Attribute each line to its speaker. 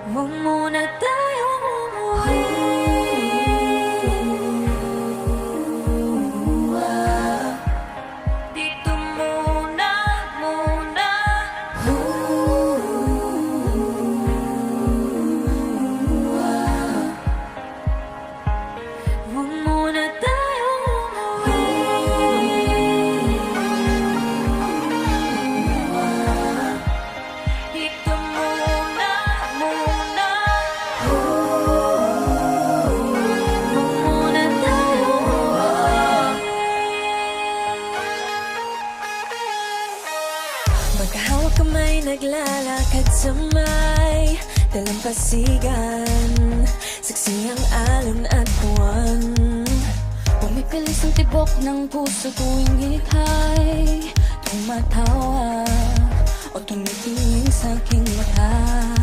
Speaker 1: Huwag muna tayong umuwi. Dito muna. Huwag muna tayong umuwi. Dito muna. Huwag muna tayong umuwi. Magkahawak kamay, naglalakad sa may dalampasigan. Saksi ang alon at buwan.
Speaker 2: Pumipilis ang tibok ng puso tuwing ika'y tumatawa o tumitingin sa aking mata.